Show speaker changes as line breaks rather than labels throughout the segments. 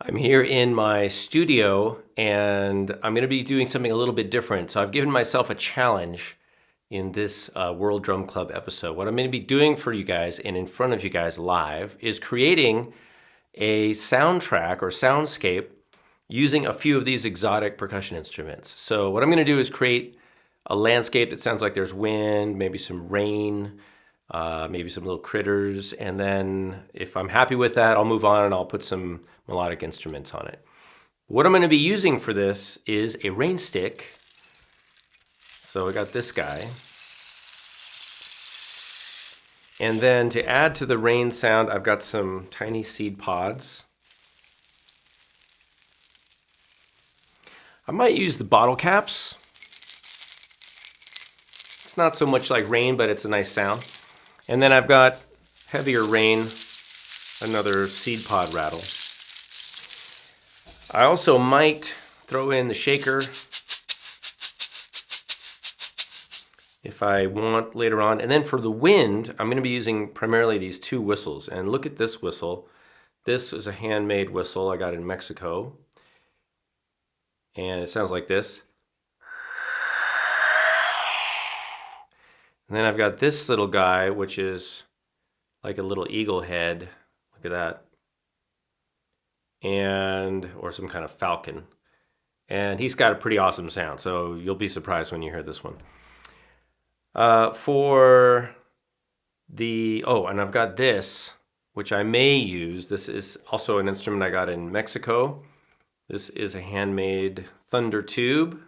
I'm here in my studio and I'm going to be doing something a little bit different. So I've given myself a challenge in this World Drum Club episode. What I'm going to be doing for you guys and in front of you guys live is creating a soundtrack or soundscape using a few of these exotic percussion instruments. So what I'm going to do is create a landscape that sounds like there's wind, maybe some rain, maybe some little critters, and then if I'm happy with that, I'll move on and I'll put some melodic instruments on it. What I'm going to be using for this is a rain stick. So I got this guy. And then to add to the rain sound, I've got some tiny seed pods. I might use the bottle caps. It's not so much like rain, but it's a nice sound. And then I've got heavier rain, another seed pod rattle. I also might throw in the shaker if I want later on. And then for the wind, I'm going to be using primarily these two whistles. And look at this whistle. This is a handmade whistle I got in Mexico. And it sounds like this. And then I've got this little guy, which is like a little eagle head. Look at that. Or some kind of falcon. And he's got a pretty awesome sound, so you'll be surprised when you hear this one. And I've got this, which I may use. This is also an instrument I got in Mexico. This is a handmade thunder tube.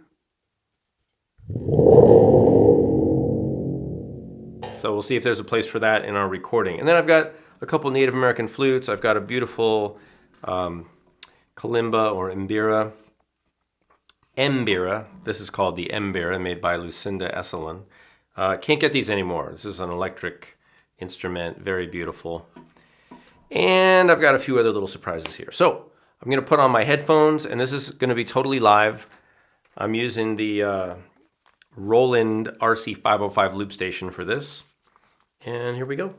So we'll see if there's a place for that in our recording. And then I've got a couple Native American flutes. I've got a beautiful kalimba or mbira. Mbira. This is called the mbira, made by Lucinda Esselin. Can't get these anymore. This is an electric instrument, very beautiful. And I've got a few other little surprises here. So I'm going to put on my headphones, and this is going to be totally live. I'm using the Roland RC505 loop station for this. And here we go.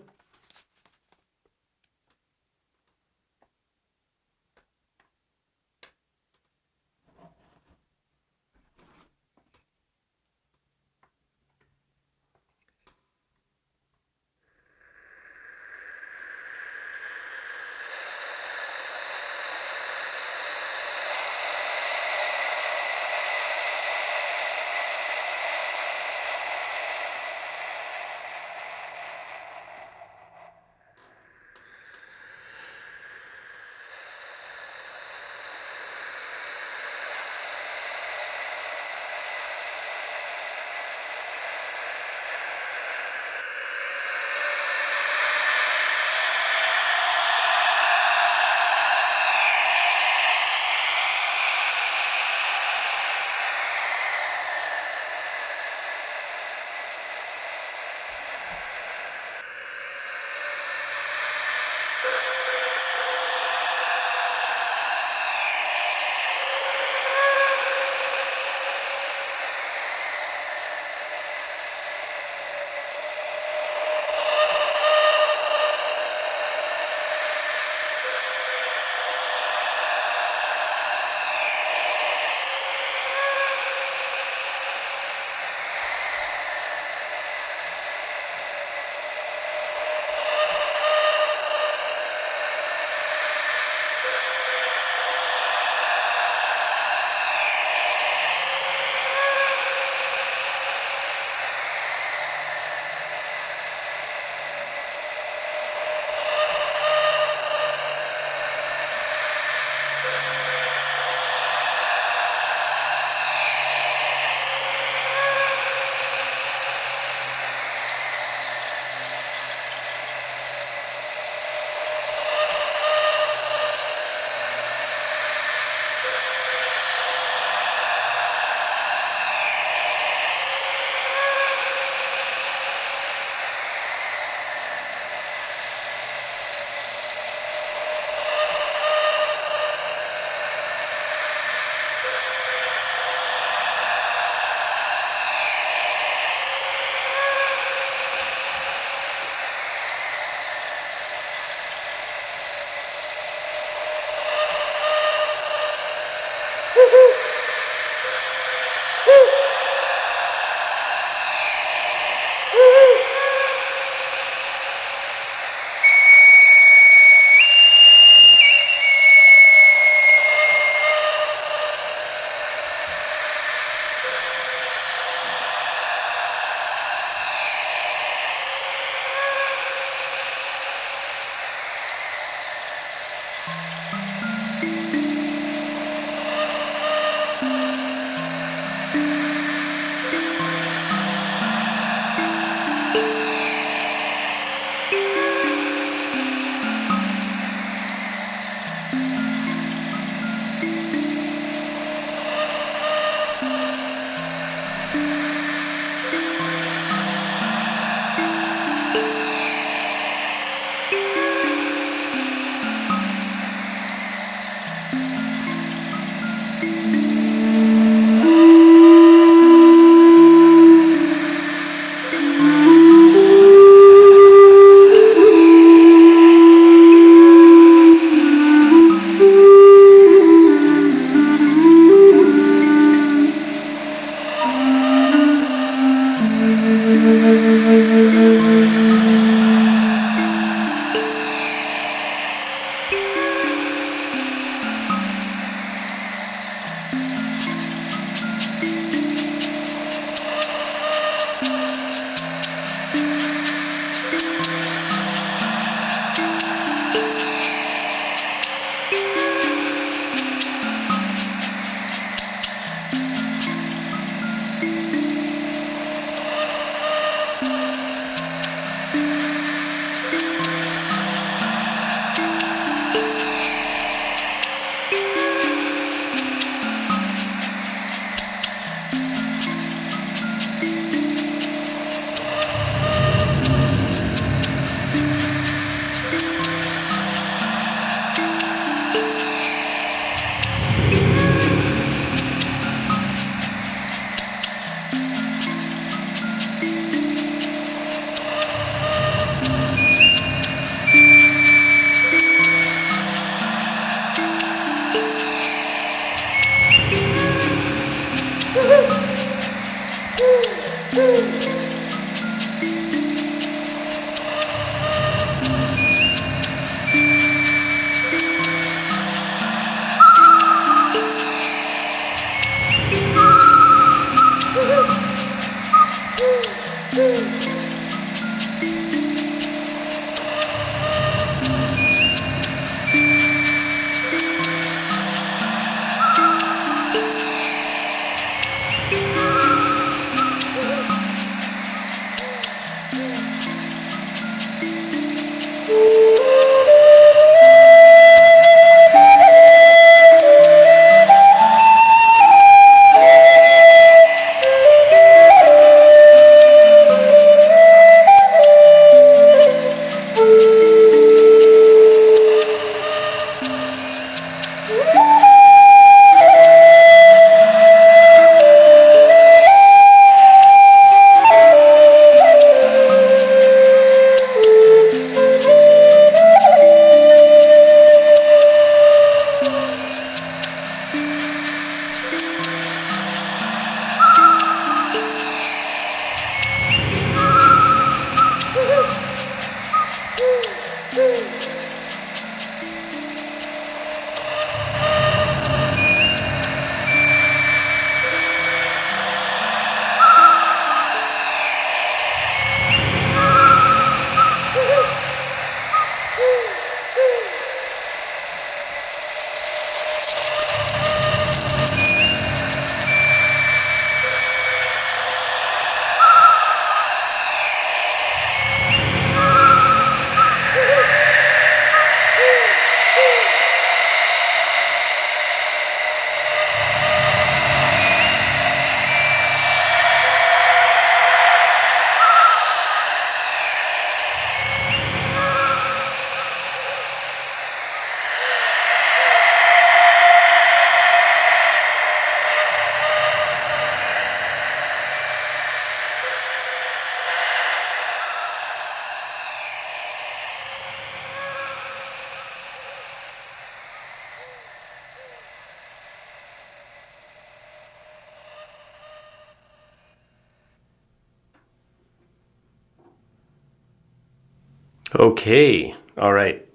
Okay, all right.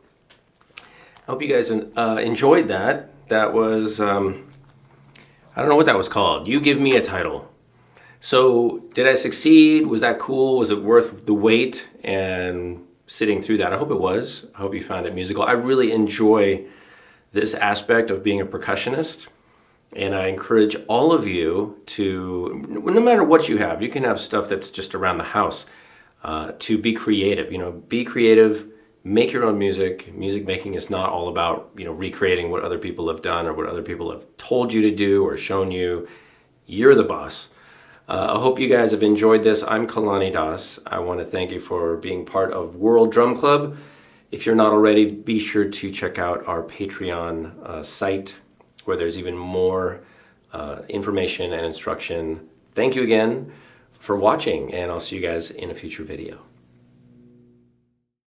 I hope you guys enjoyed that. That was, I don't know what that was called. You give me a title. So, did I succeed? Was that cool? Was it worth the wait and sitting through that? I hope it was. I hope you found it musical. I really enjoy this aspect of being a percussionist. And I encourage all of you to, no matter what you can have stuff that's just around the house, to be creative. Be creative, make your own music. Music making is not all about, recreating what other people have done or what other people have told you to do or shown you. You're the boss. I hope you guys have enjoyed this. I'm Kalani Das. I want to thank you for being part of World Drum Club. If you're not already, be sure to check out our Patreon site, where there's even more information and instruction. Thank you again for watching, and I'll see you guys in a future video.